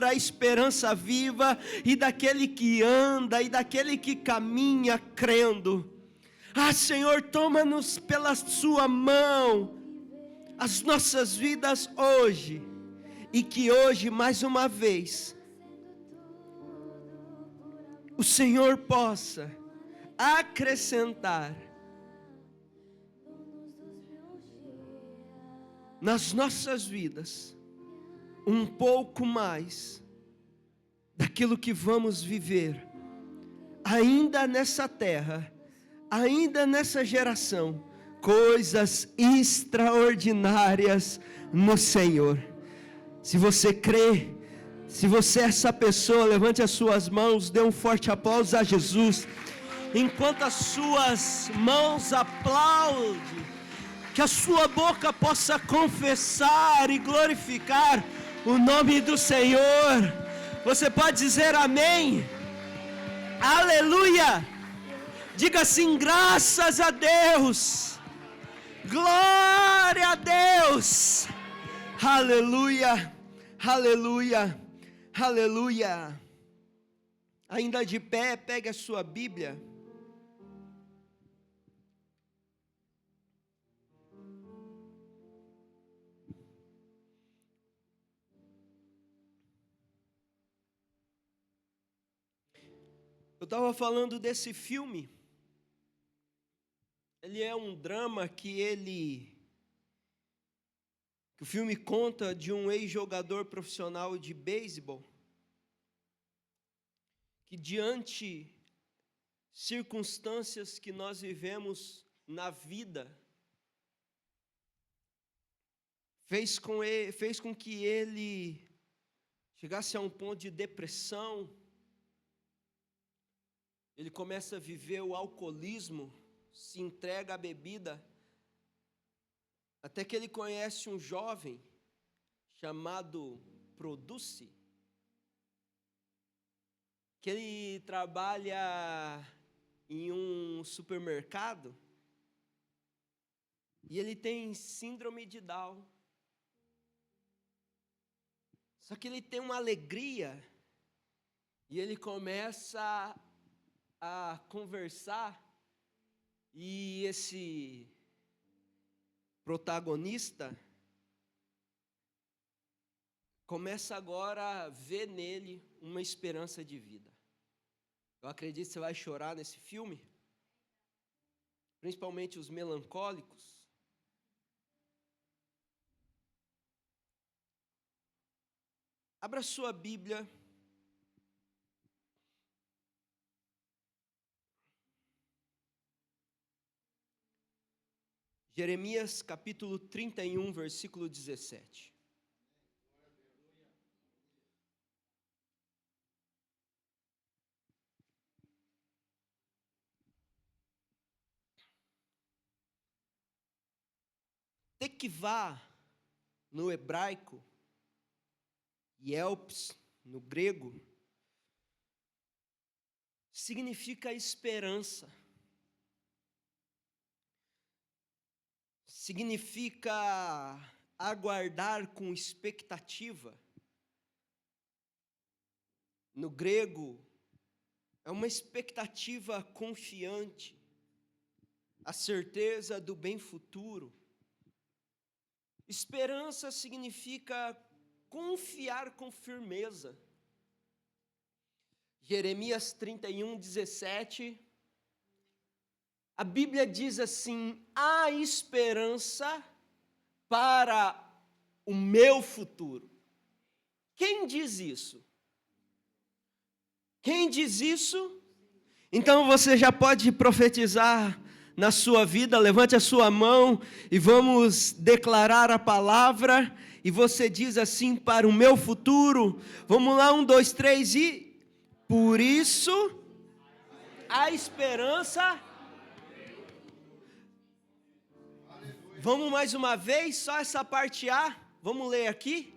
a esperança viva e daquele que anda e daquele que caminha crendo. Senhor, toma-nos pela sua mão, as nossas vidas hoje, e que hoje, mais uma vez, o Senhor possa acrescentar nas nossas vidas um pouco mais daquilo que vamos viver ainda nessa terra, ainda nessa geração, coisas extraordinárias no Senhor. Se você crê, se você é essa pessoa, levante as suas mãos, dê um forte aplauso a Jesus. Enquanto as suas mãos aplaudem, que a sua boca possa confessar e glorificar o nome do Senhor. Você pode dizer amém? Aleluia! Diga assim: graças a Deus, glória a Deus, aleluia, aleluia, aleluia. Ainda de pé, pegue a sua Bíblia. Eu estava falando desse filme. Ele é um drama que o filme conta de um ex-jogador profissional de beisebol que, diante circunstâncias que nós vivemos na vida, fez com que ele chegasse a um ponto de depressão. Ele começa a viver o alcoolismo, se entrega à bebida, até que ele conhece um jovem chamado Produce, que ele trabalha em um supermercado e ele tem síndrome de Down. Só que ele tem uma alegria e ele começa a conversar, e esse protagonista começa agora a ver nele uma esperança de vida. Eu acredito que você vai chorar nesse filme, principalmente os melancólicos. Abra sua Bíblia Jeremias capítulo 31, versículo 17. Tekvá, no hebraico, e elpis, no grego, significa esperança. Significa aguardar com expectativa. No grego, é uma expectativa confiante, a certeza do bem futuro. Esperança significa confiar com firmeza. Jeremias 31, 17, a Bíblia diz assim: há esperança para o meu futuro. Quem diz isso? Quem diz isso? Então você já pode profetizar na sua vida. Levante a sua mão e vamos declarar a palavra. E você diz assim: para o meu futuro. Vamos lá, 1, 2, 3 e... por isso, a esperança... Vamos mais uma vez, só essa parte A. Vamos ler aqui.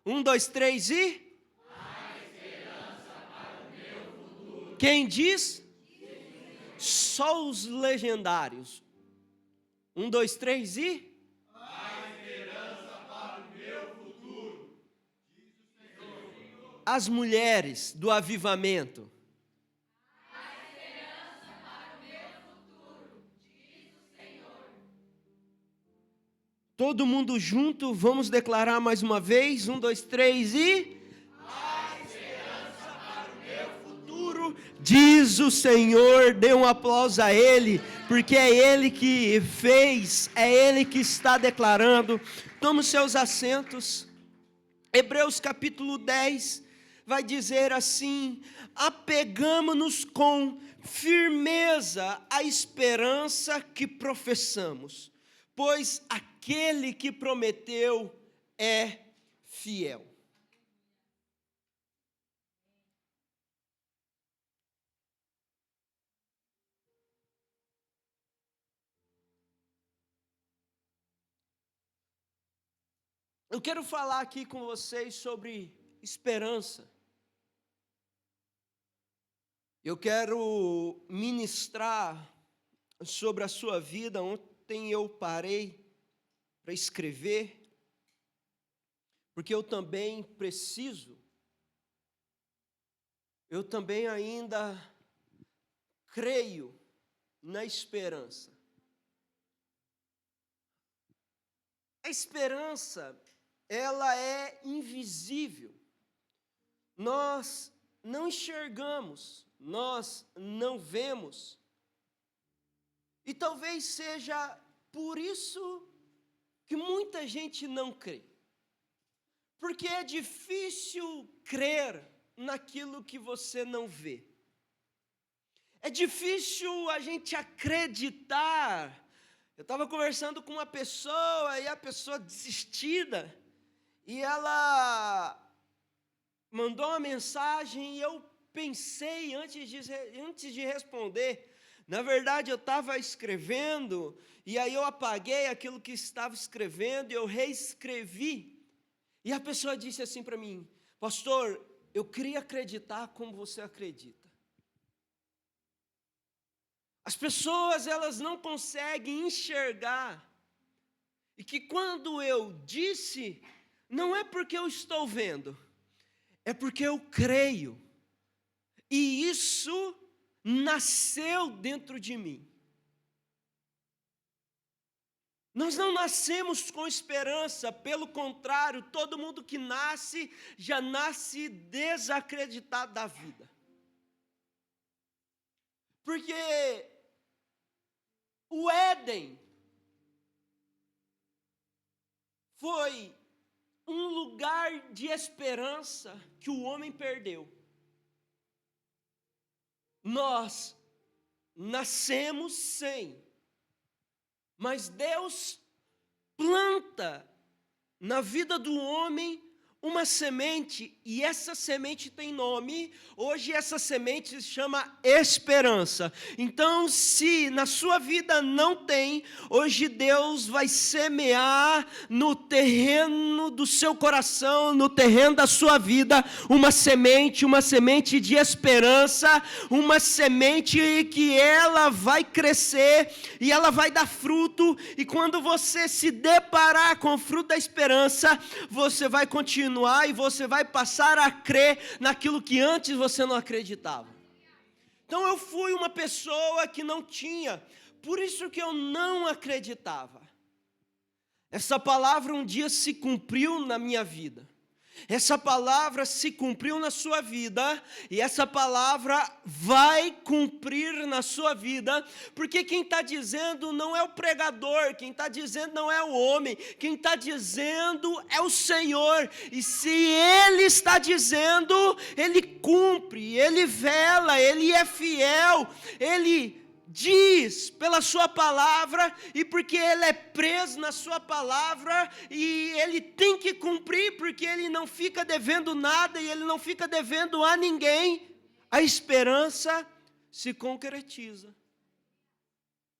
1, 2, 3 e... a esperança para o meu futuro. Quem diz? Só os legendários. 1, 2, 3 e... a esperança para o meu futuro. Diz o Senhor. as mulheres do avivamento? Todo mundo junto, vamos declarar mais uma vez, 1, 2, 3 e... A esperança para o meu futuro, diz o Senhor. Dê um aplauso a Ele, porque é Ele que fez, é Ele que está declarando. Tome os seus assentos. Hebreus capítulo 10 vai dizer assim: apegamo-nos com firmeza à esperança que professamos, pois aquele que prometeu é fiel. Eu quero falar aqui com vocês sobre esperança. Eu quero ministrar sobre a sua vida. Ontem eu parei para escrever, porque eu também preciso, eu também ainda creio na esperança. A esperança, ela é invisível. Nós não enxergamos, nós não vemos. E talvez seja por isso que muita gente não crê. Porque é difícil crer naquilo que você não vê. É difícil a gente acreditar. Eu estava conversando com uma pessoa, e a pessoa desistida, e ela mandou uma mensagem, e eu pensei antes de responder. Na verdade, eu estava escrevendo, e aí eu apaguei aquilo que estava escrevendo, e eu reescrevi. E a pessoa disse assim para mim: pastor, eu queria acreditar como você acredita. As pessoas, elas não conseguem enxergar. E que quando eu disse, não é porque eu estou vendo, é porque eu creio. E isso nasceu dentro de mim. Nós não nascemos com esperança, pelo contrário, todo mundo que nasce, já nasce desacreditado da vida. Porque o Éden foi um lugar de esperança que o homem perdeu. Nós nascemos sem, mas Deus planta na vida do homem uma semente, e essa semente tem nome. Hoje essa semente se chama esperança. Então, se na sua vida não tem, hoje Deus vai semear no terreno do seu coração, no terreno da sua vida, uma semente de esperança, uma semente que ela vai crescer e ela vai dar fruto, e quando você se deparar com o fruto da esperança, você vai continuar e você vai passar a crer naquilo que antes você não acreditava. Então eu fui uma pessoa que não tinha, por isso que eu não acreditava. Essa palavra um dia se cumpriu na minha vida. Essa palavra se cumpriu na sua vida, e essa palavra vai cumprir na sua vida, porque quem está dizendo não é o pregador, quem está dizendo não é o homem, quem está dizendo é o Senhor. E se Ele está dizendo, Ele cumpre, Ele vela, Ele é fiel, Ele diz pela sua palavra, e porque Ele é preso na sua palavra, e Ele tem que cumprir, porque Ele não fica devendo nada, e Ele não fica devendo a ninguém, a esperança se concretiza.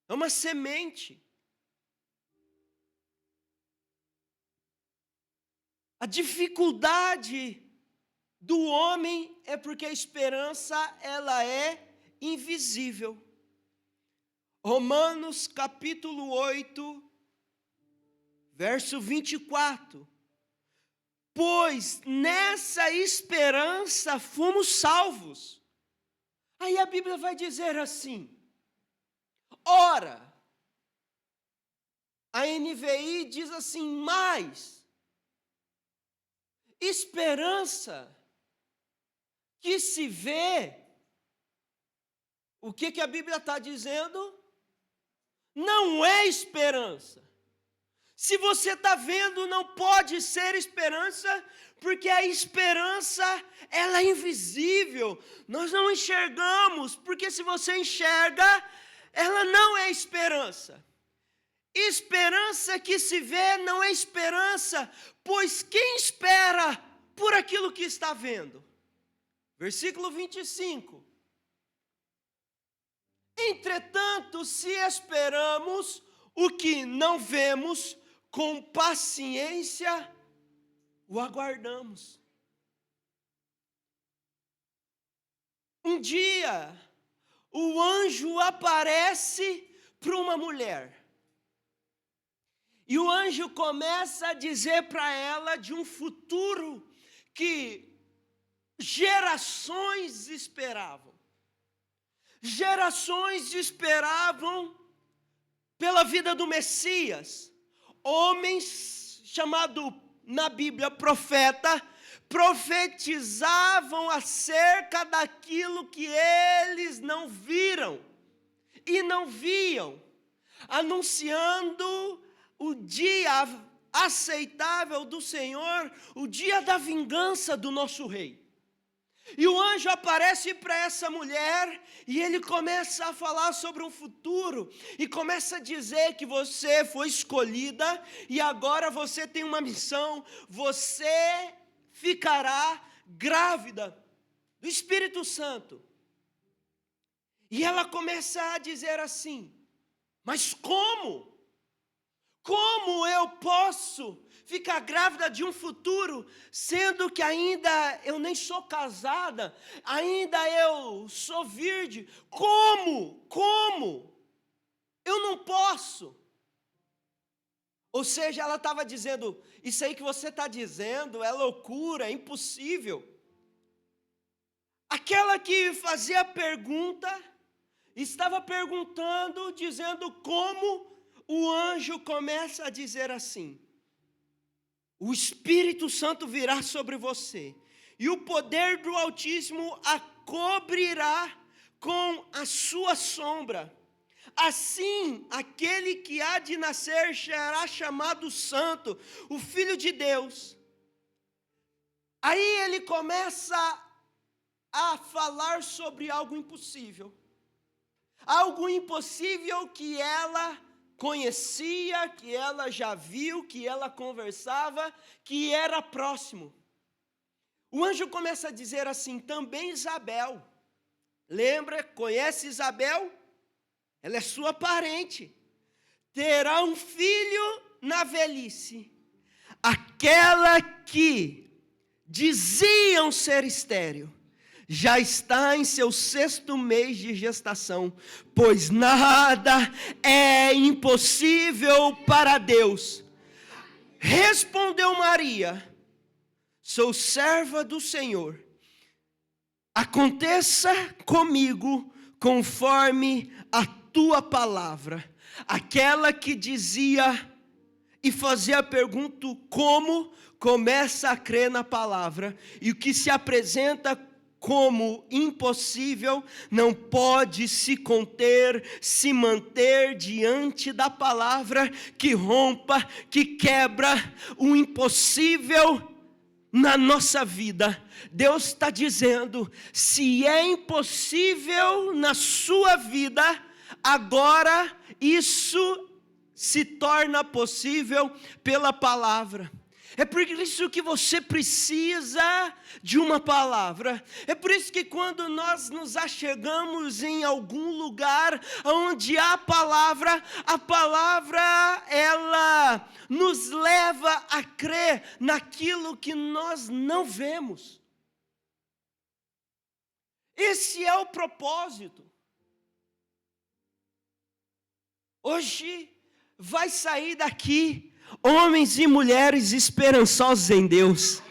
É uma semente. A dificuldade do homem é porque a esperança, ela é invisível. Romanos capítulo 8, verso 24. pois nessa esperança fomos salvos. Aí a Bíblia vai dizer assim: ora, a NVI diz assim, mas esperança que se vê, o que a Bíblia está dizendo? Não é esperança. Se você está vendo, não pode ser esperança, porque a esperança, ela é invisível. Nós não enxergamos, porque se você enxerga, ela não é esperança. Esperança que se vê não é esperança, pois quem espera por aquilo que está vendo? Versículo 25. Entretanto, se esperamos o que não vemos, com paciência o aguardamos. Um dia, o anjo aparece para uma mulher. E o anjo começa a dizer para ela de um futuro que gerações esperavam. Gerações esperavam pela vida do Messias. Homens, chamado na Bíblia profeta, profetizavam acerca daquilo que eles não viram e não viam, anunciando o dia aceitável do Senhor, o dia da vingança do nosso rei. E o anjo aparece para essa mulher e ele começa a falar sobre um futuro e começa a dizer que você foi escolhida e agora você tem uma missão, você ficará grávida do Espírito Santo. E ela começa a dizer assim: mas como? Como eu posso ficar grávida de um futuro, sendo que ainda eu nem sou casada, ainda eu sou virgem? Como? Eu não posso. Ou seja, ela estava dizendo, isso aí que você está dizendo é loucura, é impossível. Aquela que fazia a pergunta, estava perguntando, dizendo como. O anjo começa a dizer assim: o Espírito Santo virá sobre você, e o poder do Altíssimo a cobrirá com a sua sombra. Assim, aquele que há de nascer será chamado Santo, o Filho de Deus. Aí ele começa a falar sobre algo impossível. Algo impossível que ela conhecia, que ela já viu, que ela conversava, que era próximo. O anjo começa a dizer assim: também Isabel, lembra, conhece Isabel? Ela é sua parente, terá um filho na velhice. Aquela que diziam ser estéril, já está em seu 6º mês de gestação, pois nada é impossível para Deus. Respondeu Maria: sou serva do Senhor, aconteça comigo conforme a tua palavra. Aquela que dizia e fazia a pergunta como, começa a crer na palavra, e o que se apresenta como impossível, não pode se conter, se manter diante da palavra que rompa, que quebra o impossível na nossa vida. Deus está dizendo, se é impossível na sua vida, agora isso se torna possível pela palavra. É por isso que você precisa de uma palavra. É por isso que quando nós nos achegamos em algum lugar onde há palavra, a palavra ela nos leva a crer naquilo que nós não vemos. Esse é o propósito. Hoje vai sair daqui homens e mulheres esperançosos em Deus.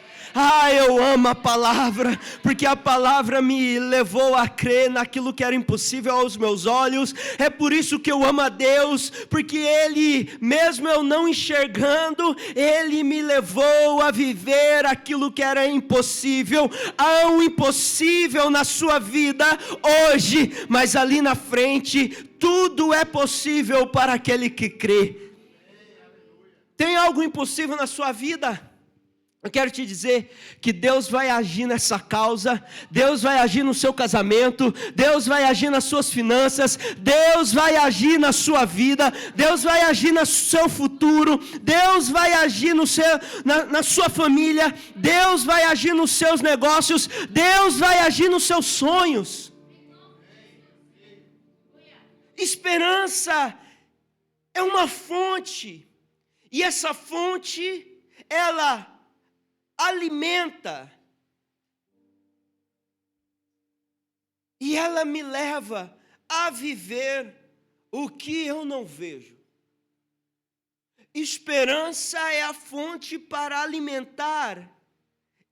Eu amo a palavra, porque a palavra me levou a crer naquilo que era impossível aos meus olhos. É por isso que eu amo a Deus, porque Ele, mesmo eu não enxergando, Ele me levou a viver aquilo que era impossível. Há um impossível na sua vida hoje, mas ali na frente, tudo é possível para aquele que crê. Tem algo impossível na sua vida? Eu quero te dizer que Deus vai agir nessa causa, Deus vai agir no seu casamento, Deus vai agir nas suas finanças, Deus vai agir na sua vida, Deus vai agir no seu futuro, Deus vai agir na sua família, Deus vai agir nos seus negócios, Deus vai agir nos seus sonhos. Esperança é uma fonte, e essa fonte, ela alimenta, e ela me leva a viver o que eu não vejo. Esperança é a fonte para alimentar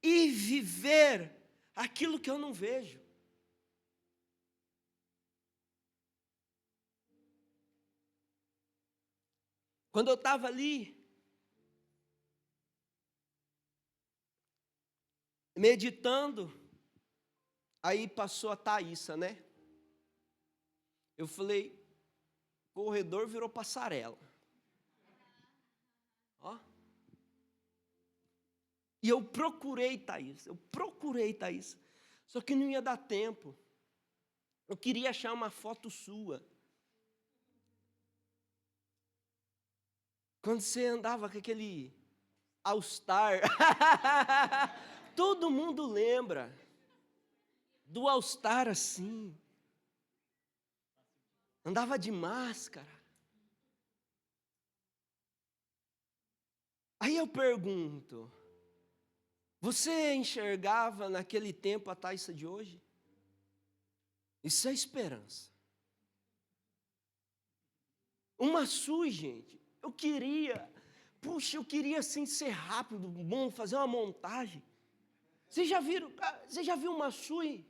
e viver aquilo que eu não vejo. Quando eu estava ali, meditando, aí passou a Thaísa, né? Eu falei, corredor virou passarela. Ó. E eu procurei Thaísa, só que não ia dar tempo. Eu queria achar uma foto sua. Quando você andava com aquele All-Star, todo mundo lembra do All-Star assim. Andava de máscara. Aí eu pergunto, você enxergava naquele tempo a Thaísa de hoje? Isso é esperança. Uma sua, gente. Eu queria assim ser rápido, bom, fazer uma montagem. Você já viu uma Sui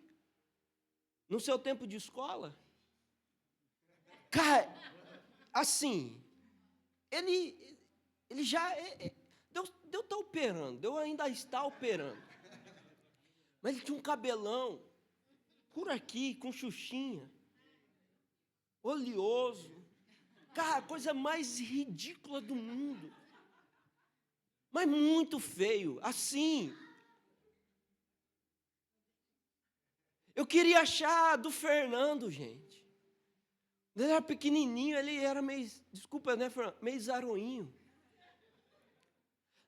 no seu tempo de escola? Cara, assim, ele já Deus está operando, Deus ainda está operando. Mas ele tinha um cabelão por aqui, com xuxinha, oleoso. Cara, a coisa mais ridícula do mundo. Mas muito feio, assim. Eu queria achar do Fernando, gente. Ele era pequenininho, ele era meio, desculpa, né, Fernando, meio zaroinho.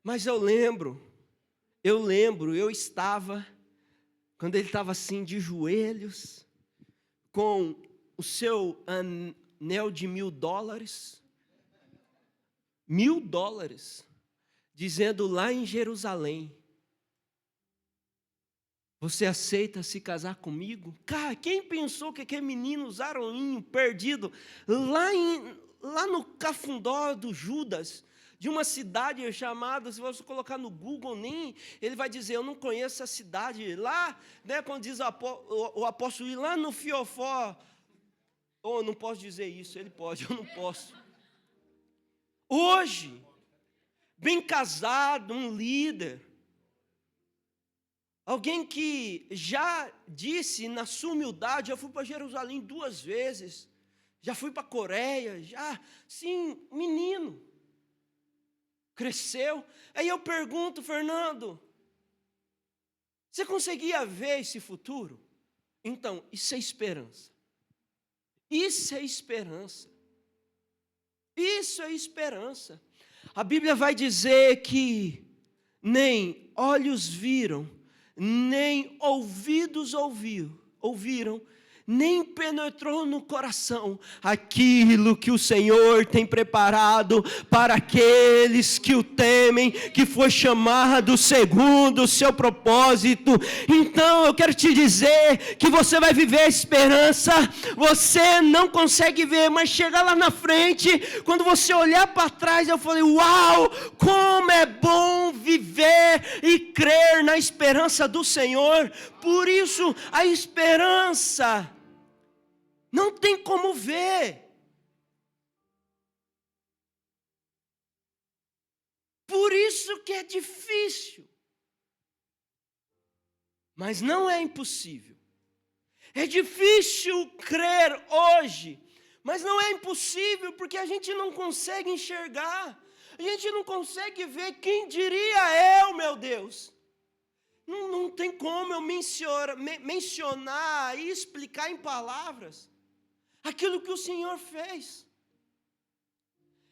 Mas eu lembro, eu estava, quando ele estava assim, de joelhos, com o seu anel de $1.000, $1.000, dizendo lá em Jerusalém, você aceita se casar comigo? Cara, quem pensou que aquele menino zaroinho, perdido, lá no cafundó do Judas, de uma cidade chamada, se você colocar no Google, ele vai dizer, eu não conheço essa cidade, lá, né, quando diz o apóstolo, ir lá no Fiofó, não posso dizer isso, ele pode, eu não posso. Hoje, bem casado, um líder, alguém que já disse na sua humildade, já fui para Jerusalém 2 vezes, já fui para a Coreia, sim, menino, cresceu. Aí eu pergunto, Fernando, você conseguia ver esse futuro? Então, isso é esperança. Isso é esperança. Isso é esperança. A Bíblia vai dizer que nem olhos viram, nem ouvidos ouviram, nem penetrou no coração aquilo que o Senhor tem preparado para aqueles que o temem, que foi chamado segundo o seu propósito. Então eu quero te dizer que você vai viver a esperança. Você não consegue ver, mas chegar lá na frente, quando você olhar para trás, eu falei: uau, como é bom viver e crer na esperança do Senhor. Por isso a esperança não tem como ver. Por isso que é difícil. Mas não é impossível. É difícil crer hoje, mas não é impossível, porque a gente não consegue enxergar. A gente não consegue ver. Quem diria eu, meu Deus? Não tem como eu mencionar e explicar em palavras aquilo que o Senhor fez.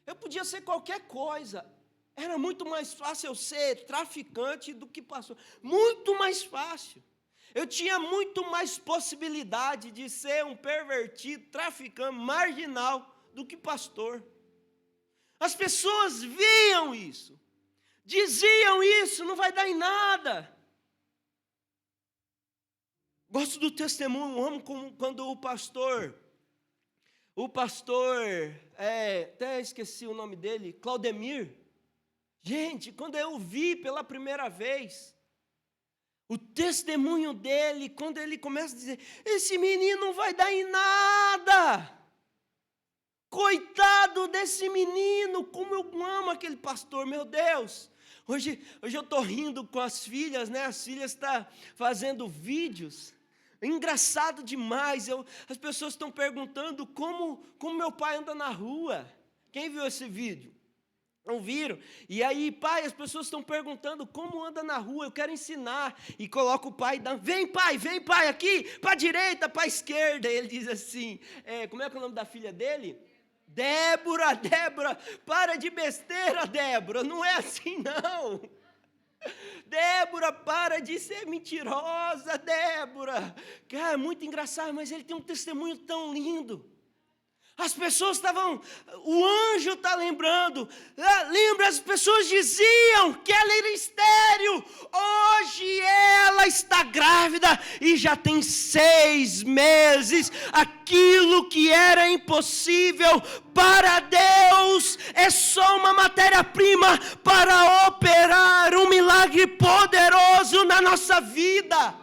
Eu podia ser qualquer coisa. Era muito mais fácil eu ser traficante do que pastor. Muito mais fácil. Eu tinha muito mais possibilidade de ser um pervertido, traficante, marginal, do que pastor. As pessoas viam isso. Diziam isso, não vai dar em nada. Gosto do testemunho, amo quando o pastor, até esqueci o nome dele, Claudemir. Gente, quando eu vi pela primeira vez, o testemunho dele, quando ele começa a dizer: esse menino não vai dar em nada. Coitado desse menino, como eu amo aquele pastor, meu Deus. Hoje eu estou rindo com as filhas, né? As filhas estão fazendo vídeos. Engraçado demais, as pessoas estão perguntando como meu pai anda na rua. Quem viu esse vídeo? Não viram? E aí, pai, as pessoas estão perguntando como anda na rua, eu quero ensinar. E coloca o pai, vem pai, aqui, para a direita, para a esquerda. E ele diz assim, como é que é o nome da filha dele? Débora, para de besteira, Débora, não é assim não. Débora, para de ser mentirosa, Débora. Cara, muito engraçado, mas ele tem um testemunho tão lindo. As pessoas estavam, o anjo está lembrando, lembra, as pessoas diziam que ela era estéril, hoje ela está grávida e já tem 6 meses, aquilo que era impossível para Deus é só uma matéria-prima para operar um milagre poderoso na nossa vida.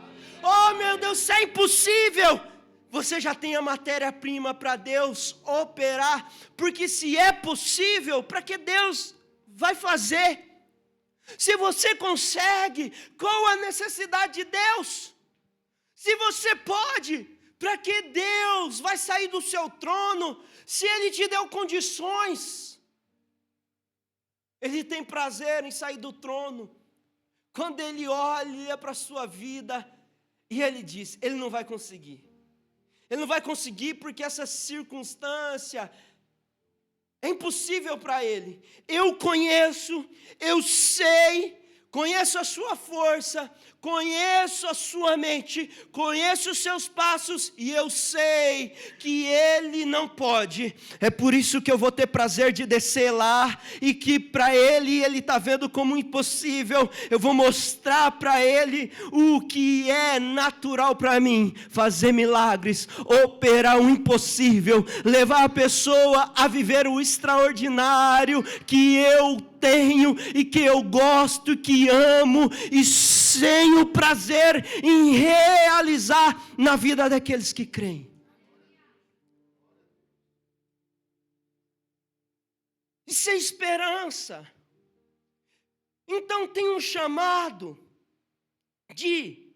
Oh meu Deus, isso é impossível. Você já tem a matéria-prima para Deus operar, porque se é possível, para que Deus vai fazer? Se você consegue, qual a necessidade de Deus? Se você pode, para que Deus vai sair do seu trono, se Ele te deu condições? Ele tem prazer em sair do trono, quando Ele olha para a sua vida, e Ele diz, Ele não vai conseguir. Ele não vai conseguir porque essa circunstância é impossível para ele. Eu conheço, eu sei, conheço a sua força, conheço a sua mente, conheço os seus passos e eu sei que ele não pode. É por isso que eu vou ter prazer de descer lá e que para ele está vendo como impossível. Eu vou mostrar para ele o que é natural para mim: fazer milagres, operar o impossível, levar a pessoa a viver o extraordinário que eu tenho e que eu gosto, que amo e tenho prazer em realizar na vida daqueles que creem. Isso é esperança. Então tem um chamado de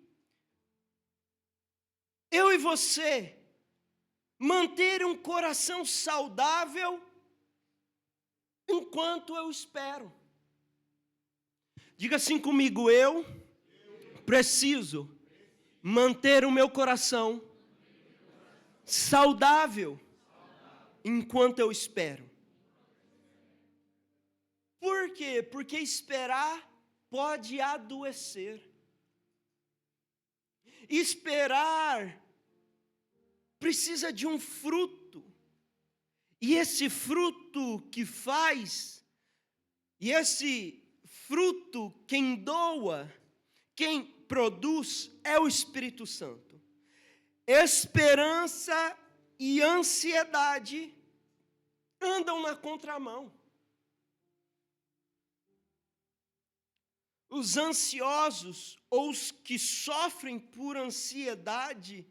eu e você manter um coração saudável enquanto eu espero. Diga assim comigo: eu preciso manter o meu coração saudável enquanto eu espero. Por quê? Porque esperar pode adoecer. Esperar precisa de um fruto. E esse fruto que faz, e esse fruto quem doa, quem produz é o Espírito Santo. Esperança e ansiedade andam na contramão. Os ansiosos, ou os que sofrem por ansiedade,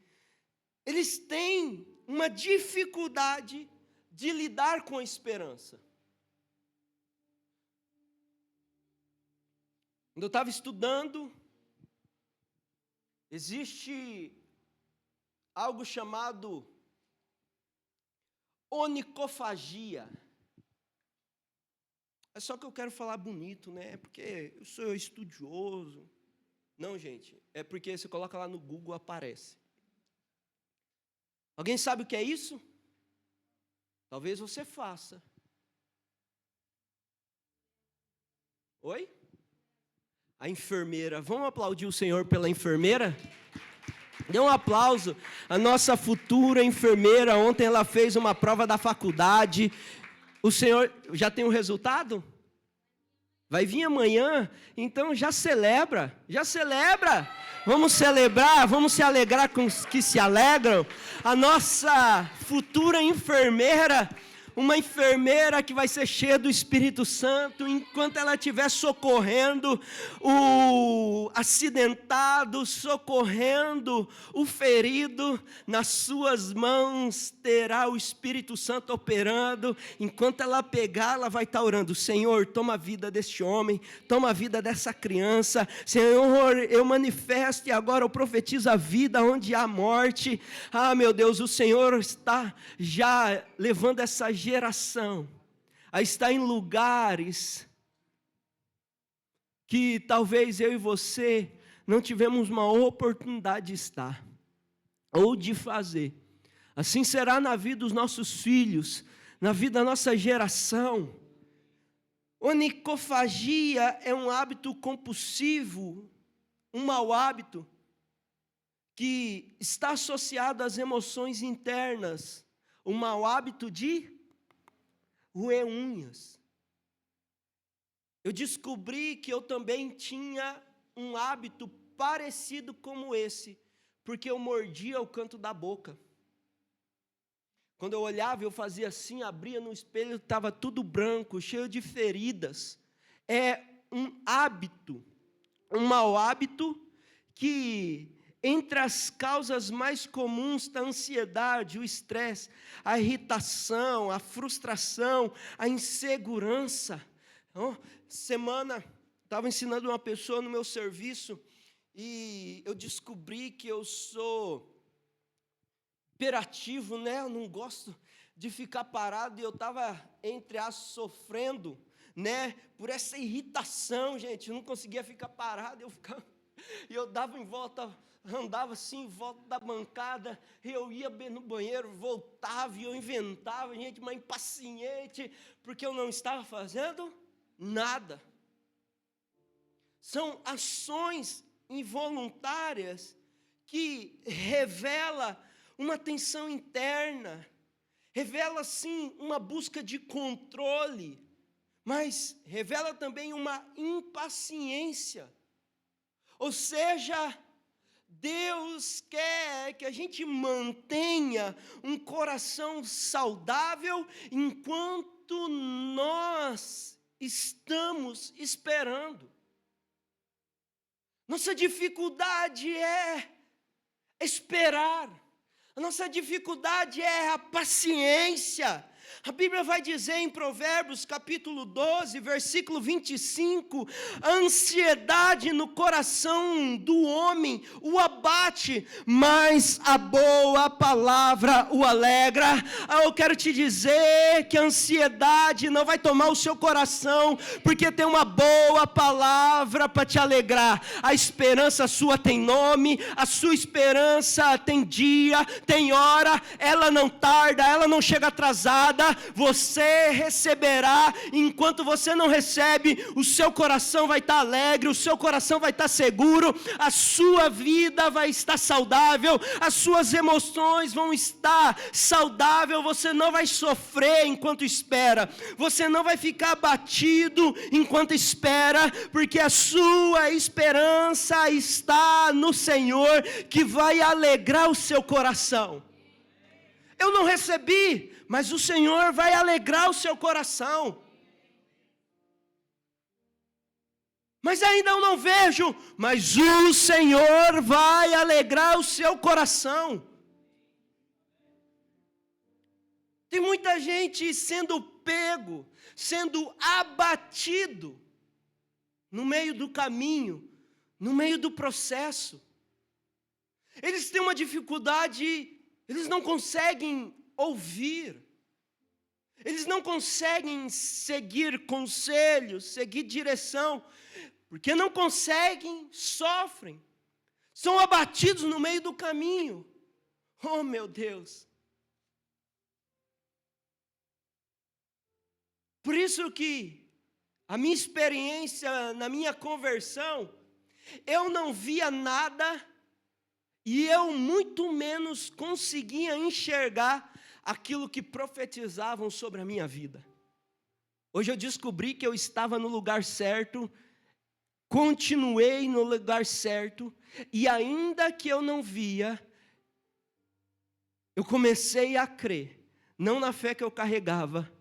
eles têm uma dificuldade de lidar com a esperança. Quando eu estava estudando, existe algo chamado onicofagia. É só que eu quero falar bonito, né? Porque eu sou estudioso. Não, gente, é porque você coloca lá no Google, aparece. Alguém sabe o que é isso? Talvez você faça. Oi? A enfermeira. Vamos aplaudir o Senhor pela enfermeira? Dê um aplauso. A nossa futura enfermeira, ontem ela fez uma prova da faculdade. O Senhor já tem o resultado? Vai vir amanhã, então já celebra. Vamos celebrar, vamos se alegrar com os que se alegram. A nossa futura enfermeira, uma enfermeira que vai ser cheia do Espírito Santo, enquanto ela estiver socorrendo o acidentado, socorrendo o ferido, nas suas mãos terá o Espírito Santo operando. Enquanto ela pegar, ela vai estar orando: Senhor, toma a vida deste homem, toma a vida dessa criança. Senhor, eu manifesto e agora eu profetizo a vida onde há morte. Ah, meu Deus, o Senhor está já levando essa geração a estar em lugares que talvez eu e você não tivemos uma oportunidade de estar ou de fazer. Assim será na vida dos nossos filhos, na vida da nossa geração. Onicofagia é um hábito compulsivo, um mau hábito que está associado às emoções internas, um mau hábito de roer unhas. Eu descobri que eu também tinha um hábito parecido como esse, porque eu mordia o canto da boca. Quando eu olhava, eu fazia assim, abria no espelho, estava tudo branco, cheio de feridas. É um hábito, um mau hábito que, entre as causas mais comuns está a ansiedade, o estresse, a irritação, a frustração, a insegurança. Semana, estava ensinando uma pessoa no meu serviço e eu descobri que eu sou hiperativo, né? Eu não gosto de ficar parado, e eu estava, entre aspas, sofrendo, né? Por essa irritação, gente, eu não conseguia ficar parado, eu dava em volta, andava assim em volta da bancada, eu ia no banheiro, voltava e eu inventava, gente, mas impaciente, porque eu não estava fazendo nada. São ações involuntárias que revela uma tensão interna, revela sim uma busca de controle, mas revela também uma impaciência. Ou seja, Deus quer que a gente mantenha um coração saudável enquanto nós estamos esperando. Nossa dificuldade é esperar. A nossa dificuldade é a paciência. A Bíblia vai dizer em Provérbios capítulo 12, versículo 25, a ansiedade no coração do homem o abate, mas a boa palavra o alegra. Eu quero te dizer que a ansiedade não vai tomar o seu coração, porque tem uma boa palavra para te alegrar. A esperança sua tem nome, a sua esperança tem dia, tem hora, ela não tarda, ela não chega atrasada. nada, você receberá. Enquanto você não recebe, o seu coração vai estar alegre, o seu coração vai estar seguro, a sua vida vai estar saudável, as suas emoções vão estar saudáveis, você não vai sofrer enquanto espera, você não vai ficar abatido enquanto espera, porque a sua esperança está no Senhor, que vai alegrar o seu coração. Eu não recebi, mas o Senhor vai alegrar o seu coração. Mas ainda eu não vejo, mas o Senhor vai alegrar o seu coração. Tem muita gente sendo pego, sendo abatido, no meio do caminho, no meio do processo. Eles têm uma dificuldade. Eles não conseguem ouvir, eles não conseguem seguir conselhos, seguir direção, porque não conseguem, sofrem, são abatidos no meio do caminho. Oh, meu Deus! Por isso que a minha experiência, na minha conversão, eu não via nada. E eu muito menos conseguia enxergar aquilo que profetizavam sobre a minha vida. Hoje eu descobri que eu estava no lugar certo, continuei no lugar certo, e ainda que eu não via, eu comecei a crer, não na fé que eu carregava,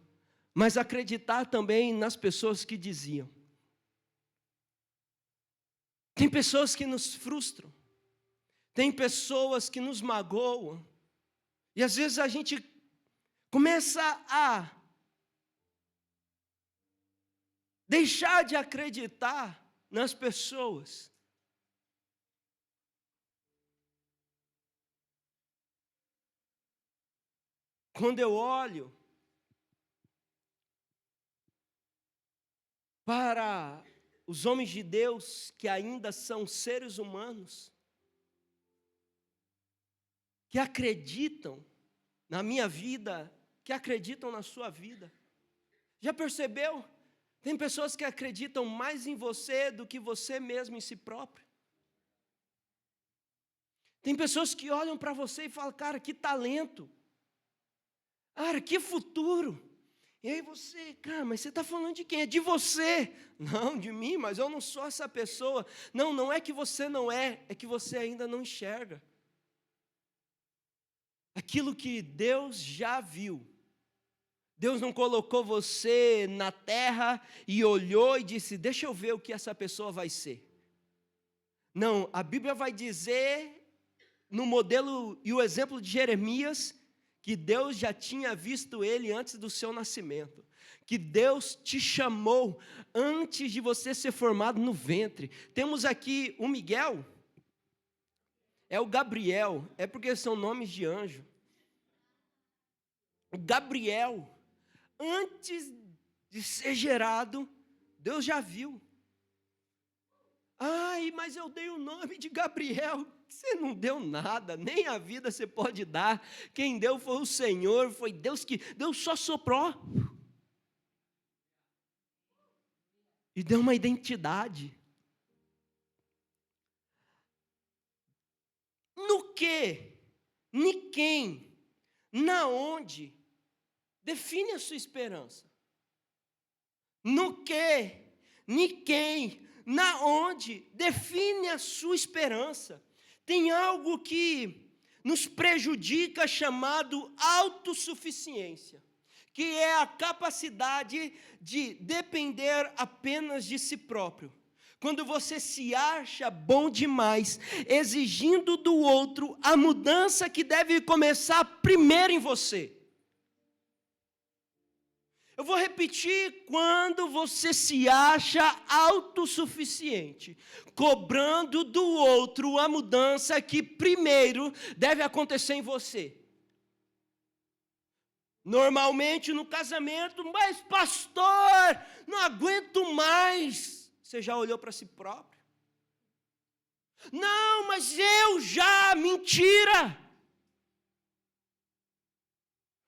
mas acreditar também nas pessoas que diziam. Tem pessoas que nos frustram. Tem pessoas que nos magoam, e às vezes a gente começa a deixar de acreditar nas pessoas. Quando eu olho para os homens de Deus que ainda são seres humanos, que acreditam na minha vida, que acreditam na sua vida. Já percebeu? Tem pessoas que acreditam mais em você do que você mesmo em si próprio. Tem pessoas que olham para você e falam, cara, que talento. Cara, que futuro. E aí você, cara, mas você está falando de quem? É de você. Não, de mim, mas eu não sou essa pessoa. Não, não é que você não é que você ainda não enxerga aquilo que Deus já viu. Deus não colocou você na terra e olhou e disse, deixa eu ver o que essa pessoa vai ser. Não, a Bíblia vai dizer, no modelo e o exemplo de Jeremias, que Deus já tinha visto ele antes do seu nascimento. Que Deus te chamou antes de você ser formado no ventre. Temos aqui o Miguel. É o Gabriel, é porque são nomes de anjo. O Gabriel, antes de ser gerado, Deus já viu. Ai, mas eu dei o nome de Gabriel. Você não deu nada, nem a vida você pode dar. Quem deu foi o Senhor, foi Deus que Deus só soprou. E deu uma identidade. No que, em quem, na onde, define a sua esperança. No que, em quem, na onde, define a sua esperança. Tem algo que nos prejudica chamado autossuficiência, que é a capacidade de depender apenas de si próprio. Quando você se acha bom demais, exigindo do outro a mudança que deve começar primeiro em você. Eu vou repetir, quando você se acha autossuficiente, cobrando do outro a mudança que primeiro deve acontecer em você. Normalmente no casamento, mas pastor, não aguento mais. Você já olhou para si próprio? Não, mas eu já, mentira.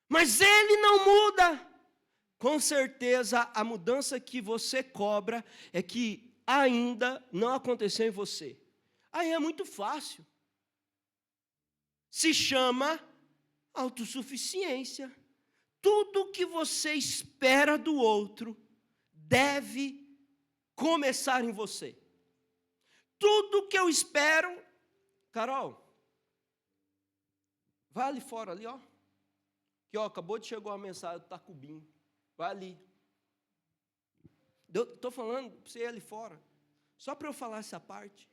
mas ele não muda. Com certeza, a mudança que você cobra é que ainda não aconteceu em você. Aí é muito fácil. Se chama autossuficiência. Tudo que você espera do outro deve começar em você. Tudo que eu espero, Carol, vai ali fora, ali, ó. Que ó, acabou de chegar uma mensagem do Tacubim. Vai ali. Estou falando para você ir ali fora. Só para eu falar essa parte.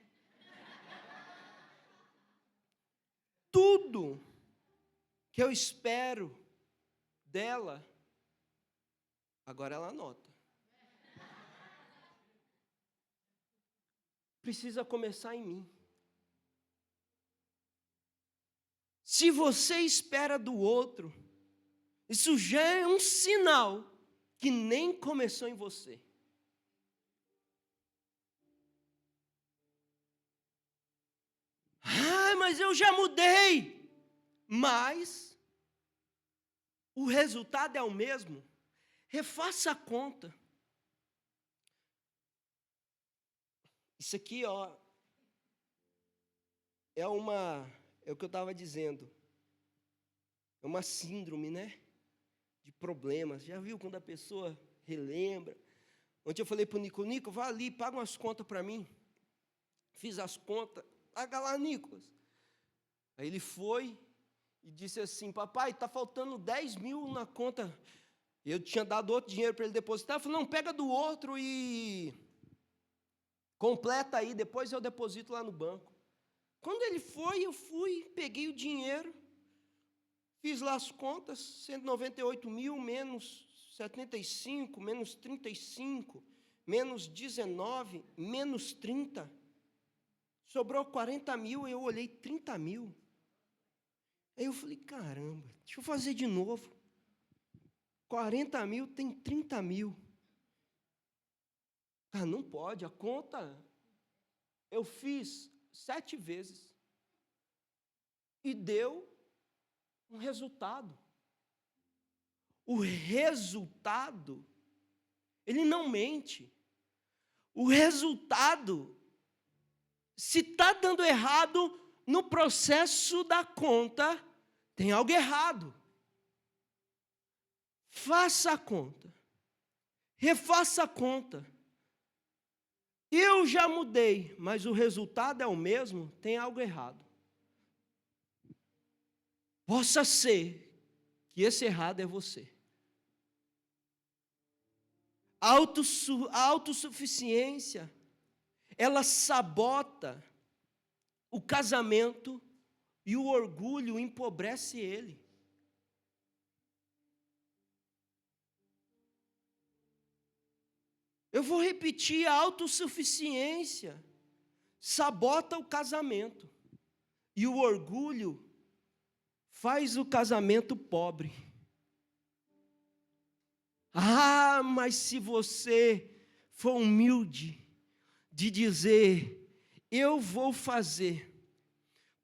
Tudo que eu espero dela, agora ela anota. Precisa começar em mim. Se você espera do outro, isso já é um sinal que nem começou em você. Ah, mas eu já mudei. Mas o resultado é o mesmo. Refaça a conta. Isso aqui, ó, é o que eu estava dizendo. É uma síndrome, né? De problemas. Já viu quando a pessoa relembra? Ontem eu falei para o Nico, vá ali, paga umas contas para mim. Fiz as contas, paga lá, Nicolas. Aí ele foi e disse assim, papai, está faltando 10 mil na conta. Eu tinha dado outro dinheiro para ele depositar. Eu falei, não, pega do outro e completa aí, depois eu deposito lá no banco. Quando ele foi, eu fui, peguei o dinheiro, fiz lá as contas, 198 mil, menos 75, menos 35, menos 19, menos 30. Sobrou 40 mil, eu olhei 30 mil. Aí eu falei, caramba, deixa eu fazer de novo. 40 mil tem 30 mil. Ah, não pode, a conta eu fiz 7 vezes. E deu um resultado. O resultado, ele não mente. O resultado, se está dando errado no processo da conta, tem algo errado. Faça a conta. Refaça a conta. Eu já mudei, mas o resultado é o mesmo, tem algo errado. Possa ser que esse errado é você. A autossuficiência, ela sabota o casamento e o orgulho empobrece ele. Eu vou repetir, a autossuficiência sabota o casamento e o orgulho faz o casamento pobre. Ah, mas se você for humilde de dizer, eu vou fazer.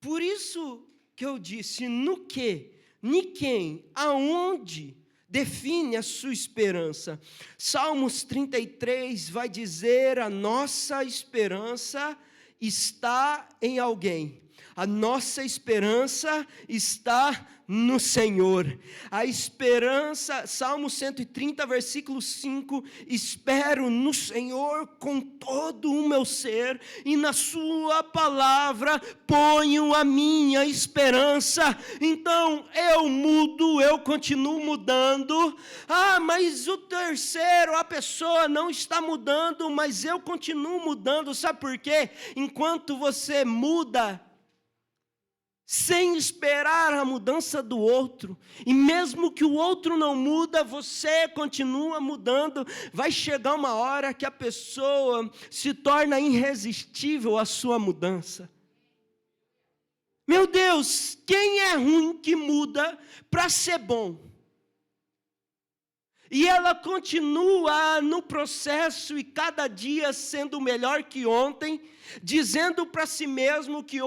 Por isso que eu disse, no que, em quem, aonde, define a sua esperança. Salmos 33 vai dizer, a nossa esperança está em alguém. A nossa esperança está no Senhor. A esperança, Salmo 130, versículo 5, espero no Senhor com todo o meu ser, e na sua palavra ponho a minha esperança. Então eu mudo, eu continuo mudando. Ah, mas o terceiro, a pessoa não está mudando, mas eu continuo mudando. Sabe por quê? Enquanto você muda, sem esperar a mudança do outro, e mesmo que o outro não muda, você continua mudando, vai chegar uma hora que a pessoa se torna irresistível à sua mudança. Meu Deus, quem é ruim que muda para ser bom? E ela continua no processo e cada dia sendo melhor que ontem, dizendo para si mesmo que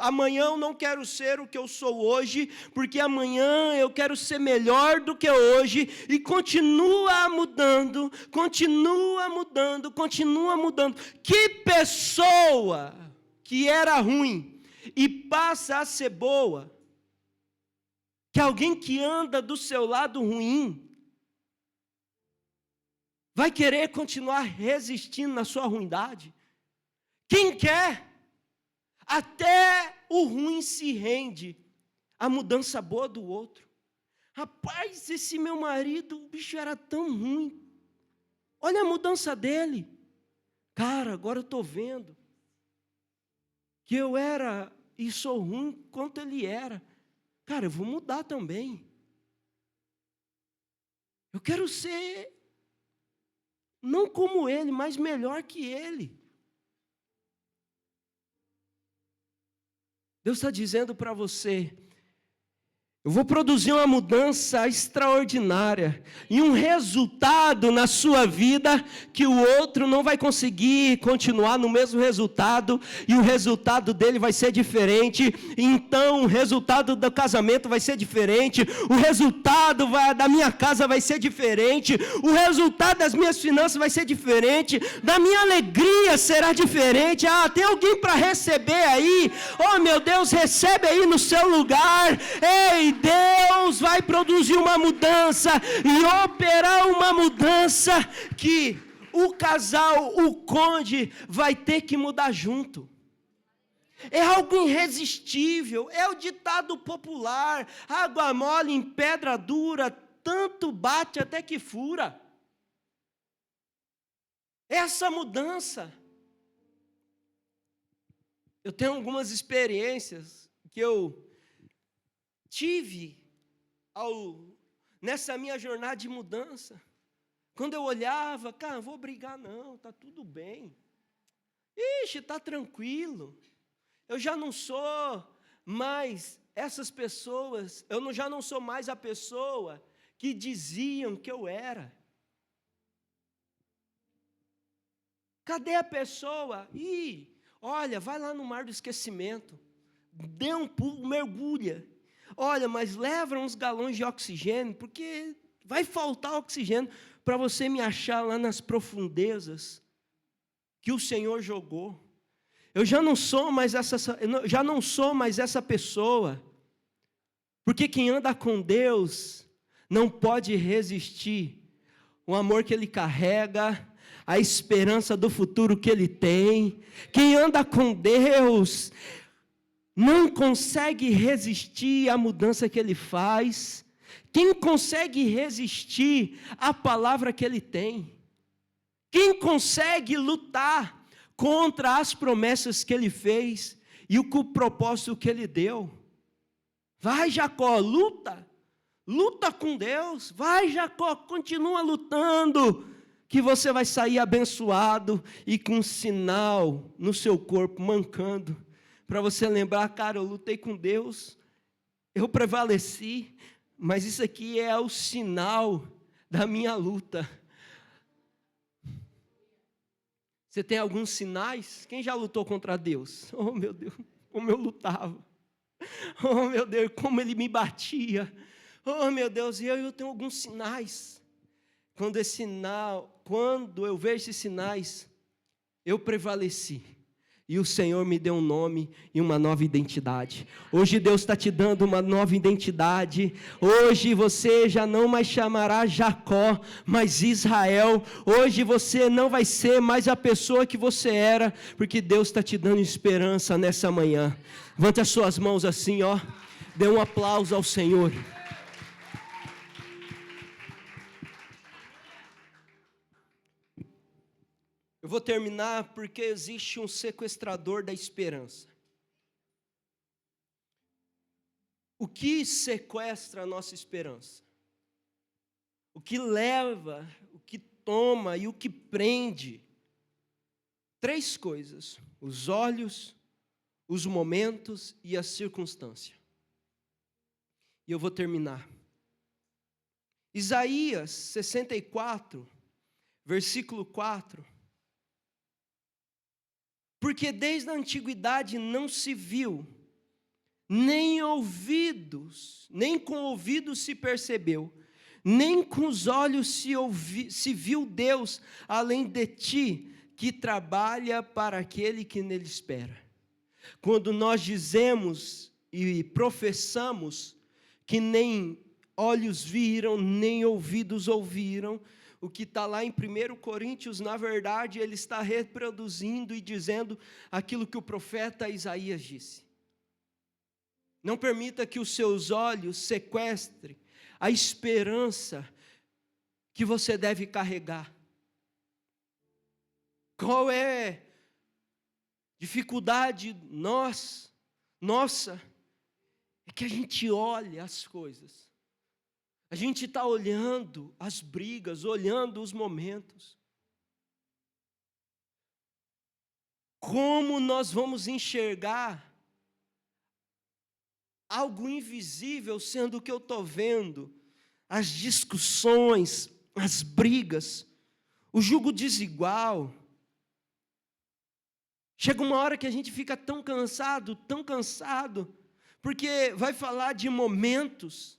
amanhã eu não quero ser o que eu sou hoje, porque amanhã eu quero ser melhor do que hoje, e continua mudando, continua mudando, continua mudando. Que pessoa que era ruim e passa a ser boa, que alguém que anda do seu lado ruim, vai querer continuar resistindo na sua ruindade? Quem quer? Até o ruim se rende à mudança boa do outro. Rapaz, esse meu marido, o bicho era tão ruim. Olha a mudança dele. Cara, agora eu estou vendo que eu era e sou ruim quanto ele era. Cara, eu vou mudar também. Eu quero ser não como ele, mas melhor que ele. Deus está dizendo para você: eu vou produzir uma mudança extraordinária e um resultado na sua vida que o outro não vai conseguir continuar no mesmo resultado, e o resultado dele vai ser diferente. Então o resultado do casamento vai ser diferente, o resultado da minha casa vai ser diferente, o resultado das minhas finanças vai ser diferente, da minha alegria será diferente. Tem alguém para receber aí? Oh meu Deus, recebe aí no seu lugar. Ei, Deus vai produzir uma mudança e operar uma mudança que o casal, o cônjuge, vai ter que mudar junto. É algo irresistível, é o ditado popular: água mole em pedra dura, tanto bate até que fura. Essa mudança. Eu tenho algumas experiências que eu tive nessa minha jornada de mudança. Quando eu olhava, cara, não vou brigar não, está tudo bem. Ixi, está tranquilo. Eu já não sou mais essas pessoas, já não sou mais a pessoa que diziam que eu era. Cadê a pessoa? Olha, vai lá no mar do esquecimento, dê um pulo, mergulha. Olha, mas leva uns galões de oxigênio, porque vai faltar oxigênio para você me achar lá nas profundezas que o Senhor jogou. Eu já não sou mais essa pessoa, porque quem anda com Deus não pode resistir o amor que Ele carrega, a esperança do futuro que Ele tem. Quem anda com Deus não consegue resistir à mudança que Ele faz. Quem consegue resistir à palavra que Ele tem? Quem consegue lutar contra as promessas que Ele fez e o propósito que Ele deu? Vai, Jacó, luta com Deus. Vai, Jacó, continua lutando, que você vai sair abençoado e com um sinal no seu corpo mancando, para você lembrar: cara, eu lutei com Deus, eu prevaleci, mas isso aqui é o sinal da minha luta. Você tem alguns sinais? Quem já lutou contra Deus? Oh meu Deus, como eu lutava. Oh meu Deus, como Ele me batia. Oh meu Deus, e eu tenho alguns sinais. Quando eu vejo esses sinais, eu prevaleci. E o Senhor me deu um nome e uma nova identidade. Hoje Deus está te dando uma nova identidade. Hoje você já não mais chamará Jacó, mas Israel. Hoje você não vai ser mais a pessoa que você era, porque Deus está te dando esperança nessa manhã. Levante as suas mãos assim, ó. Dê um aplauso ao Senhor. Eu vou terminar porque existe um sequestrador da esperança. O que sequestra a nossa esperança? O que leva, o que toma e o que prende? 3 coisas: os olhos, os momentos e a circunstância. E eu vou terminar. Isaías 64, versículo 4. Porque desde a antiguidade não se viu, nem com ouvidos se percebeu, nem com os olhos se viu Deus além de ti, que trabalha para aquele que nele espera. Quando nós dizemos e professamos que nem olhos viram, nem ouvidos ouviram, o que está lá em 1 Coríntios, na verdade, ele está reproduzindo e dizendo aquilo que o profeta Isaías disse. Não permita que os seus olhos sequestrem a esperança que você deve carregar. Qual é a dificuldade nossa? É que a gente olha as coisas. A gente está olhando as brigas, olhando os momentos. Como nós vamos enxergar algo invisível sendo o que eu estou vendo? As discussões, as brigas, o jugo desigual. Chega uma hora que a gente fica tão cansado, porque vai falar de momentos,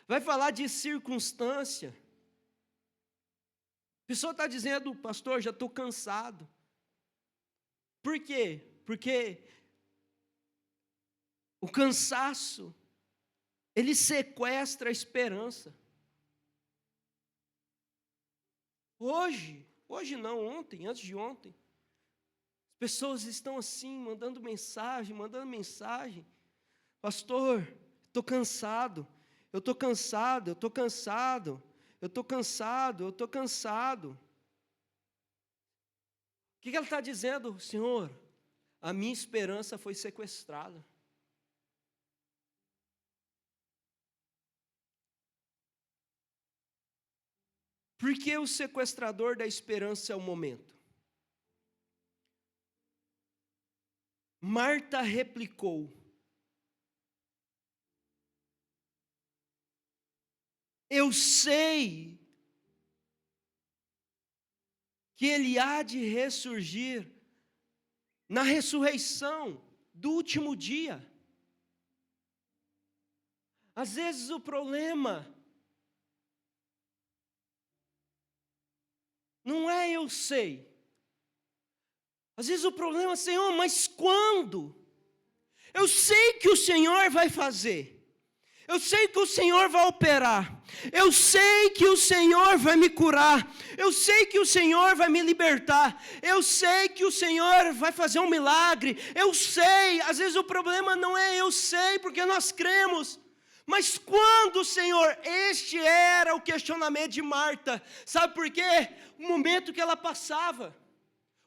vai falar de circunstância. A pessoa está dizendo, pastor, já estou cansado. Por quê? Porque o cansaço, ele sequestra a esperança. Hoje não, ontem, antes de ontem, as pessoas estão assim, mandando mensagem. Pastor, estou cansado. O que ela está dizendo? Senhor, a minha esperança foi sequestrada. Porque o sequestrador da esperança é o momento. Marta replicou: eu sei que ele há de ressurgir na ressurreição do último dia. Às vezes o problema não é eu sei. Às vezes o problema é, Senhor, mas quando? Eu sei que o Senhor vai fazer. Eu sei que o Senhor vai operar. Eu sei que o Senhor vai me curar. Eu sei que o Senhor vai me libertar. Eu sei que o Senhor vai fazer um milagre. Eu sei. Às vezes o problema não é eu sei, porque nós cremos. Mas quando, Senhor? Este era o questionamento de Marta. Sabe por quê? O momento que ela passava.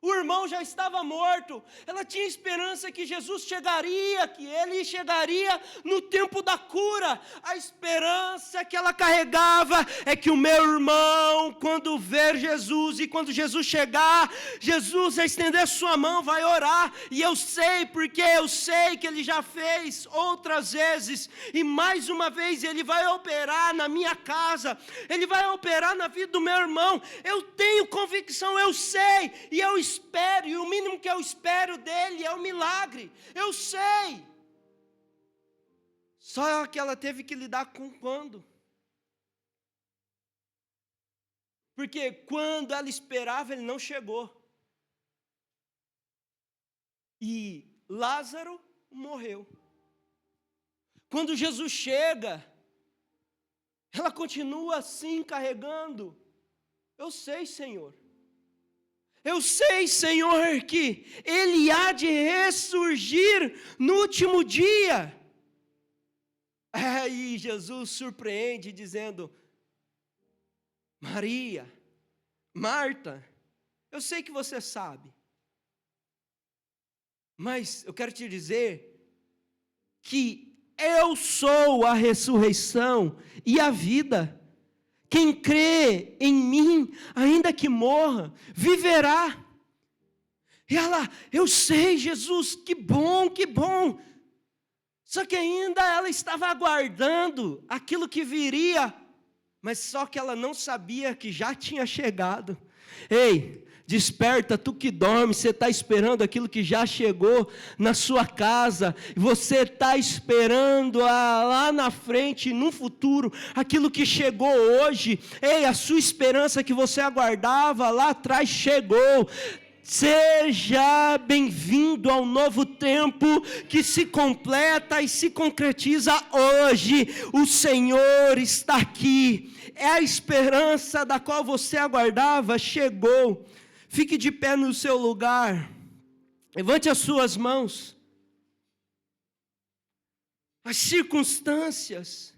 O irmão já estava morto. Ela tinha esperança que Jesus chegaria, que ele chegaria no tempo da cura. A esperança que ela carregava é que o meu irmão, quando ver Jesus e quando Jesus chegar, Jesus vai estender sua mão, vai orar. E eu sei, porque eu sei que ele já fez outras vezes. E mais uma vez ele vai operar na minha casa. Ele vai operar na vida do meu irmão. Eu tenho convicção, eu sei. E eu espero, e o mínimo que eu espero dele é o milagre. Eu sei. Só que ela teve que lidar com quando? Porque quando ela esperava, ele não chegou. E Lázaro morreu. Quando Jesus chega, ela continua assim carregando. Eu sei, Senhor. Eu sei, Senhor, que ele há de ressurgir no último dia. Aí Jesus surpreende dizendo: Maria, Marta, eu sei que você sabe, mas eu quero te dizer que eu sou a ressurreição e a vida. Quem crê em mim, ainda que morra, viverá. E ela, eu sei, Jesus, que bom, que bom. Só que ainda ela estava aguardando aquilo que viria mas só que ela não sabia que já tinha chegado. Ei, desperta, tu que dorme, você está esperando aquilo que já chegou na sua casa, você está esperando lá na frente, no futuro, aquilo que chegou hoje. Ei, a sua esperança que você aguardava lá atrás chegou. Seja bem-vindo ao novo tempo que se completa e se concretiza hoje. O Senhor está aqui. É a esperança da qual você aguardava, chegou. Fique de pé no seu lugar. Levante as suas mãos. As circunstâncias,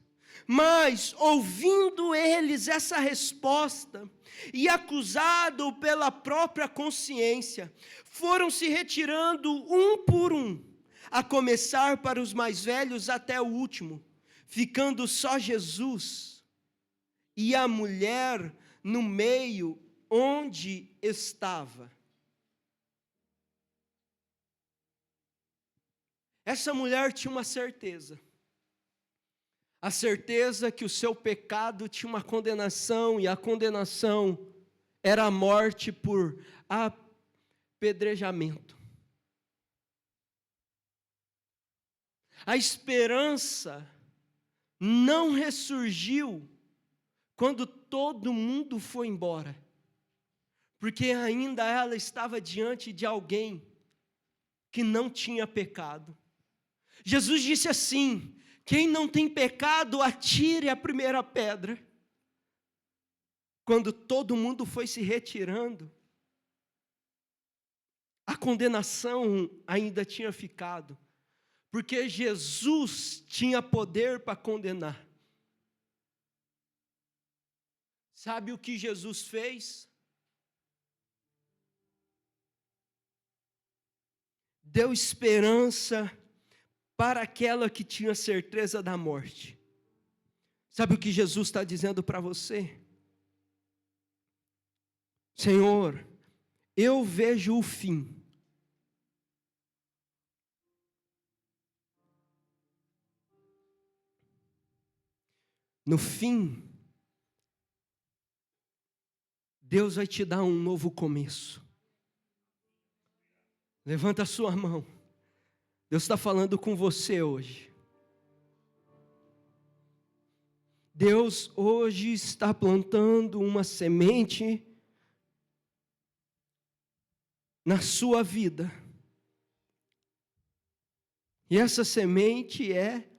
mas ouvindo eles essa resposta, e acusado pela própria consciência, foram se retirando um por um, a começar para os mais velhos até o último, ficando só Jesus e a mulher no meio onde estava. Essa mulher tinha uma certeza. A certeza que o seu pecado tinha uma condenação, e a condenação era a morte por apedrejamento. A esperança não ressurgiu quando todo mundo foi embora, porque ainda ela estava diante de alguém que não tinha pecado. Jesus disse assim: quem não tem pecado, atire a primeira pedra. Quando todo mundo foi se retirando, a condenação ainda tinha ficado, porque Jesus tinha poder para condenar. Sabe o que Jesus fez? Deu esperança para aquela que tinha certeza da morte. Sabe o que Jesus está dizendo para você? Senhor, eu vejo o fim. No fim, Deus vai te dar um novo começo. Levanta a sua mão. Deus está falando com você hoje. Deus hoje está plantando uma semente na sua vida. E essa semente é